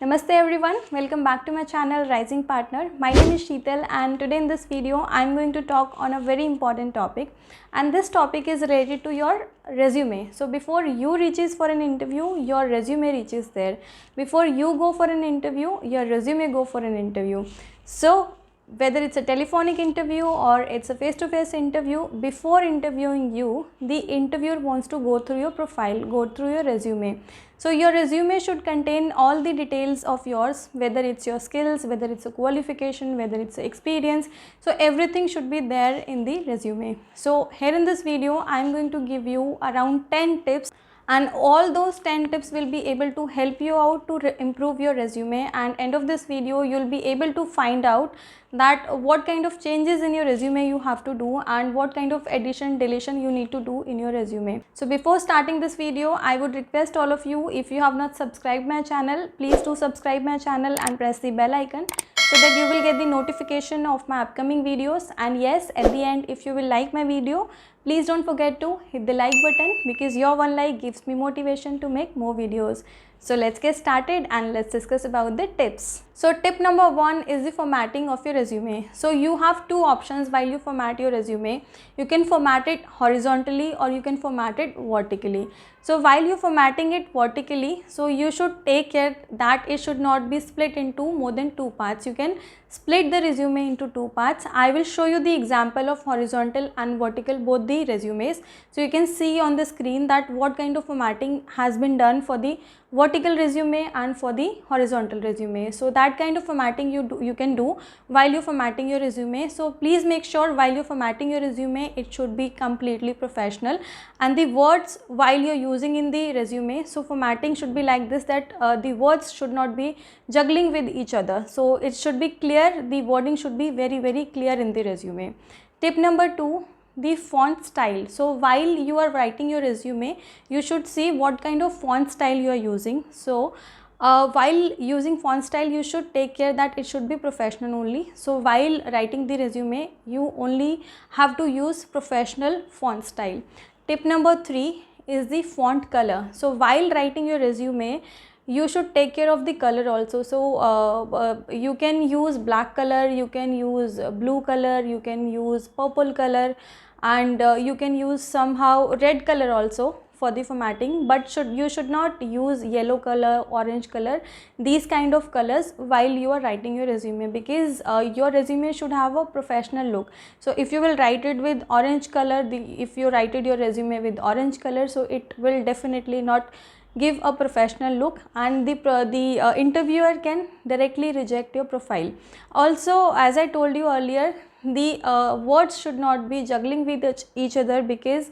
Namaste everyone, welcome back to my channel Rising Partner. My name is Sheetal and today in this video I am going to talk on a very important topic, and this topic is related to your resume. So before you reaches for an interview, your resume reaches there. Before you go for an interview, your resume go for an interview. So whether it's a telephonic interview or it's a face-to-face interview, before interviewing you, the interviewer wants to go through your profile, go through your resume. So your resume should contain all the details of yours, whether it's your skills, whether it's a qualification, whether it's experience. So everything should be there in the resume. So here in this video, I'm going to give you around 10 tips, and all those 10 tips will be able to help you out to improve your resume, and end of this video you'll be able to find out that what kind of changes in your resume you have to do and what kind of addition deletion you need to do in your resume. So before starting this video, I would request all of you, if you have not subscribed my channel, please do subscribe my channel and press the bell icon so that you will get the notification of my upcoming videos. And yes, at the end, if you will like my video, please don't forget to hit the like button, because your one like gives me motivation to make more videos. So let's get started and let's discuss about the tips. So tip number 1 is the formatting of your resume. So you have two options while you format your resume. You can format it horizontally or you can format it vertically. So while you're formatting it vertically, so you should take care that it should not be split into more than 2 parts. You can split the resume into 2 parts. I will show you the example of horizontal and vertical, both the resumes. So you can see on the screen that what kind of formatting has been done for the vertical resume and for the horizontal resume. So that kind of formatting you can do while you're formatting your resume. So please make sure while you're formatting your resume, it should be completely professional, and the words while you're using in the resume, so formatting should be like this, that the words should not be juggling with each other. So it should be clear, the wording should be very clear in the resume. Tip number 2, the font style. So while you are writing your resume, you should see what kind of font style you are using. So while using font style, you should take care that it should be professional only. So while writing the resume, you only have to use professional font style. Tip number 3 is the font color. So while writing your resume, you should take care of the color also. So you can use black color, you can use blue color, you can use purple color, and you can use somehow red color also for the formatting, but you should not use yellow color, orange color, these kind of colors while you are writing your resume, because your resume should have a professional look. So if you will write it with orange color, if you write your resume with orange color, so it will definitely not give a professional look, and the interviewer can directly reject your profile. Also, as I told you earlier, the words should not be juggling with each other, because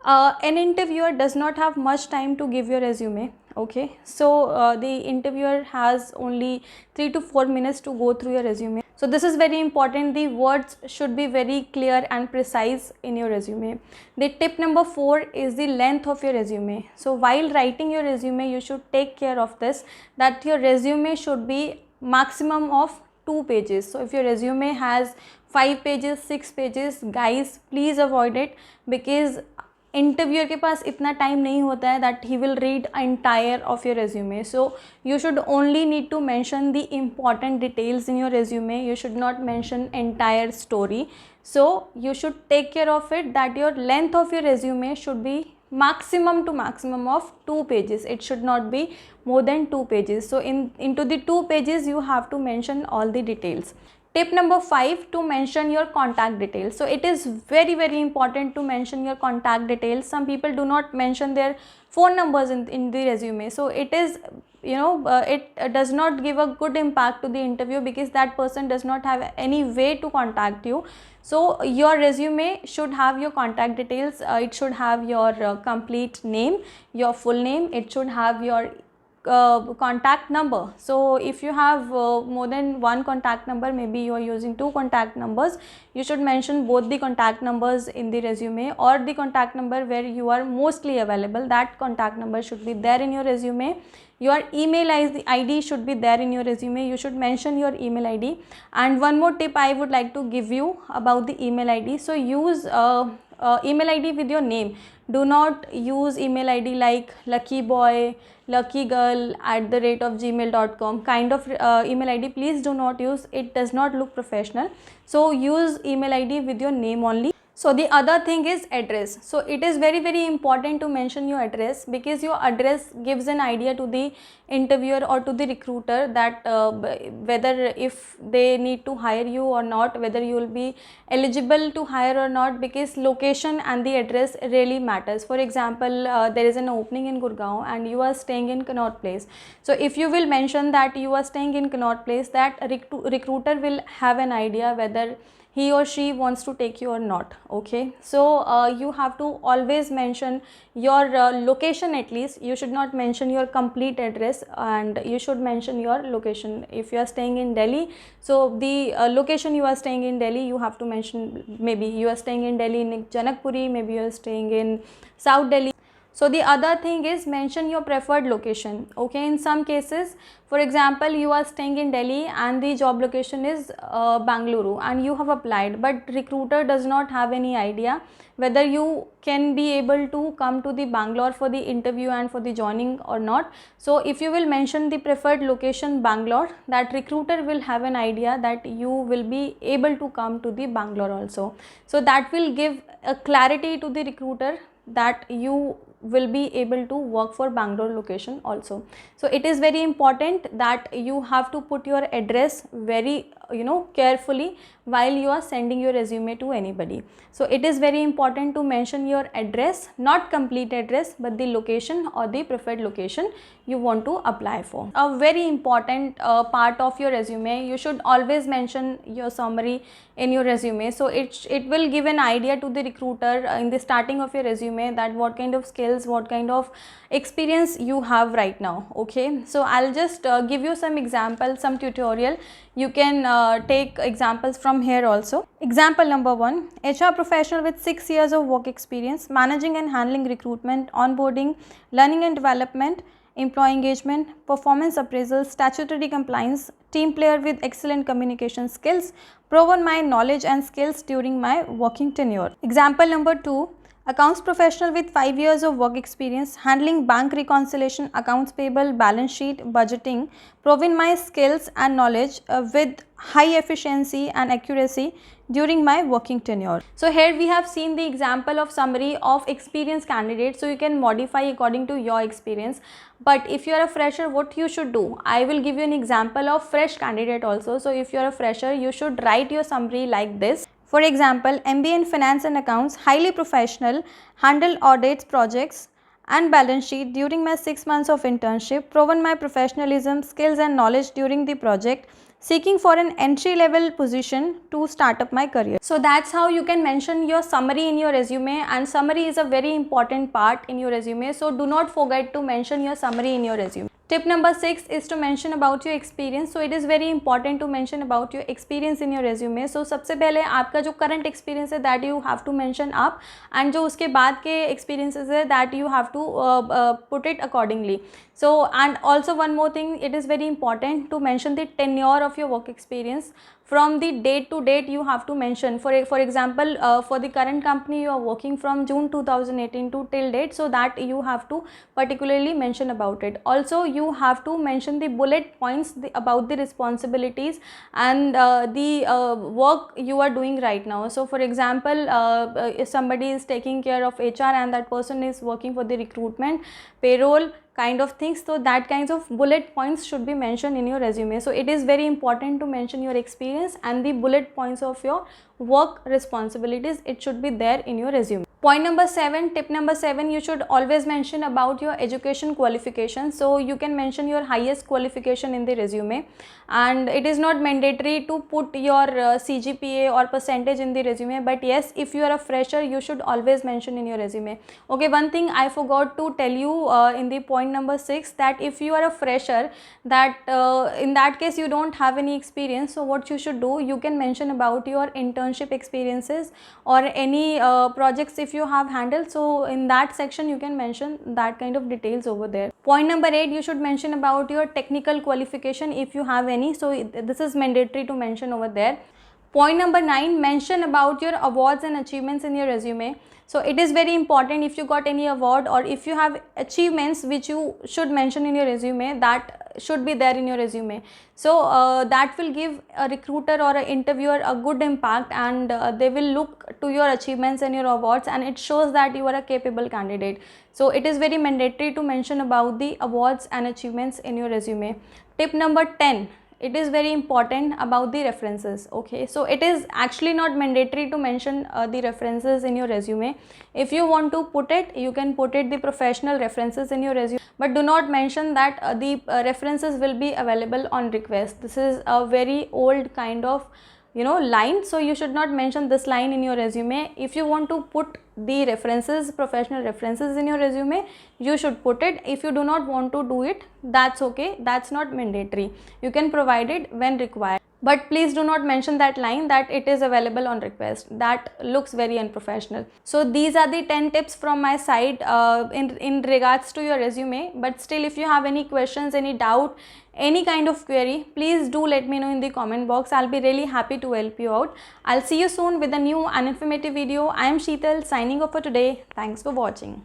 an interviewer does not have much time to give your resume. Okay, so the interviewer has only 3 to 4 minutes to go through your resume. So this is very important. The words should be very clear and precise in your resume. The tip number 4 is the length of your resume. So while writing your resume, you should take care of this, that your resume should be maximum of 2 pages. So if your resume has 5 pages, 6 pages, guys, please avoid it, because interviewer के पास इतना time नहीं होता है that he will read entire of your resume. So you should only need to mention the important details in your resume. You should not mention entire story. So you should take care of it that your length of your resume should be maximum to maximum of 2 pages. It should not be more than 2 pages. So into the 2 pages you have to mention all the details. Tip number 5, to mention your contact details. So it is very important to mention your contact details. Some people do not mention their phone numbers in the resume. So it is, it does not give a good impact to the interview, because that person does not have any way to contact you. So your resume should have your contact details. It should have your complete name, your full name. It should have your contact number. So if you have more than one contact number, maybe you are using 2 contact numbers, you should mention both the contact numbers in the resume, or the contact number where you are mostly available, that contact number should be there in your resume. Your email ID should be there in your resume. You should mention your email ID. And one more tip I would like to give you about the email ID. So use email ID with your name. Do not use email ID like luckyboy, luckygirl@gmail.com kind of email ID. Please do not use it, does not look professional. So use email ID with your name only. So the other thing is address. So it is very important to mention your address, because your address gives an idea to the interviewer or to the recruiter that whether if they need to hire you or not, whether you will be eligible to hire or not, because location and the address really matters. For example, there is an opening in Gurgaon and you are staying in Connaught Place. So if you will mention that you are staying in Connaught Place, that recruiter will have an idea whether he or she wants to take you or not. Okay, so you have to always mention your location. At least you should not mention your complete address, and you should mention your location. If you are staying in Delhi, so the location you are staying in Delhi, you have to mention. Maybe you are staying in Delhi in Janakpuri, maybe you are staying in South Delhi. So the other thing is mention your preferred location. Okay, in some cases, for example, you are staying in Delhi and the job location is Bangalore and you have applied, but recruiter does not have any idea whether you can be able to come to the Bangalore for the interview and for the joining or not. So if you will mention the preferred location Bangalore, that recruiter will have an idea that you will be able to come to the Bangalore also. So that will give a clarity to the recruiter that you will be able to work for Bangalore location also. So it is very important that you have to put your address very carefully while you are sending your resume to anybody. So it is very important to mention your address, not complete address, but the location or the preferred location you want to apply for. A very important part of your resume, you should always mention your summary in your resume. So it will give an idea to the recruiter in the starting of your resume that what kind of skills, what kind of experience you have right now. Okay, so I'll just give you some examples, some tutorial. You can take examples from here also. Example number 1, HR professional with 6 years of work experience, managing and handling recruitment, onboarding, learning and development, employee engagement, performance appraisal, statutory compliance, team player with excellent communication skills, proven my knowledge and skills during my working tenure. Example number 2, accounts professional with 5 years of work experience, handling bank reconciliation, accounts payable, balance sheet, budgeting, proven my skills and knowledge with high efficiency and accuracy during my working tenure. So here we have seen the example of summary of experienced candidates. So you can modify according to your experience. But if you are a fresher, what you should do? I will give you an example of fresh candidate also. So if you are a fresher, you should write your summary like this. For example, MBA in Finance and Accounts, highly professional, handled audits, projects and balance sheet during my 6 months of internship, proven my professionalism, skills and knowledge during the project, seeking for an entry level position to start up my career. So that's how you can mention your summary in your resume, and summary is a very important part in your resume. So do not forget to mention your summary in your resume. Tip number 6 is to mention about your experience. So it is very important to mention about your experience in your resume. So सबसे पहले आपका जो current experience है that you have to mention up, and जो उसके बाद के experiences है that you have to put it accordingly. So and also one more thing, it is very important to mention the tenure of your work experience. From the date to date you have to mention. For example, for the current company you are working from June 2018 to till date, so that you have to particularly mention about it. Also you have to mention the bullet points about the responsibilities and the work you are doing right now. So for example, if somebody is taking care of HR and that person is working for the recruitment, payroll kind of things, so that kinds of bullet points should be mentioned in your resume. So it is very important to mention your experience and the bullet points of your work responsibilities. It should be there in your resume. Point number 7, tip number 7, you should always mention about your education qualification. So you can mention your highest qualification in the resume, and it is not mandatory to put your CGPA or percentage in the resume, but yes, if you are a fresher you should always mention in your resume. Okay, one thing I forgot to tell you in the point number 6, that if you are a fresher, that in that case you don't have any experience, so what you should do, you can mention about your internship experiences or any projects if you have handled. So in that section you can mention that kind of details over there. Point number 8, you should mention about your technical qualification if you have any. So this is mandatory to mention over there. Point number 9, mention about your awards and achievements in your resume. So it is very important, if you got any award or if you have achievements which you should mention in your resume, that should be there in your resume. So that will give a recruiter or an interviewer a good impact, and they will look to your achievements and your awards, and it shows that you are a capable candidate. So it is very mandatory to mention about the awards and achievements in your resume. Tip number 10, it is very important about the references. Okay, so it is actually not mandatory to mention the references in your resume. If you want to put it, you can put it, the professional references in your resume, but do not mention that the references will be available on request. This is a very old kind of line, so you should not mention this line in your resume. If you want to put the references, professional references in your resume, you should put it. If you do not want to do it, that's okay, that's not mandatory. You can provide it when required, but please do not mention that line that it is available on request. That looks very unprofessional. So these are the 10 tips from my side in regards to your resume. But still, if you have any questions, any doubt, any kind of query, please do let me know in the comment box. I'll be really happy to help you out. I'll see you soon with a new and informative video. I am Sheetal, signing off for today. Thanks for watching.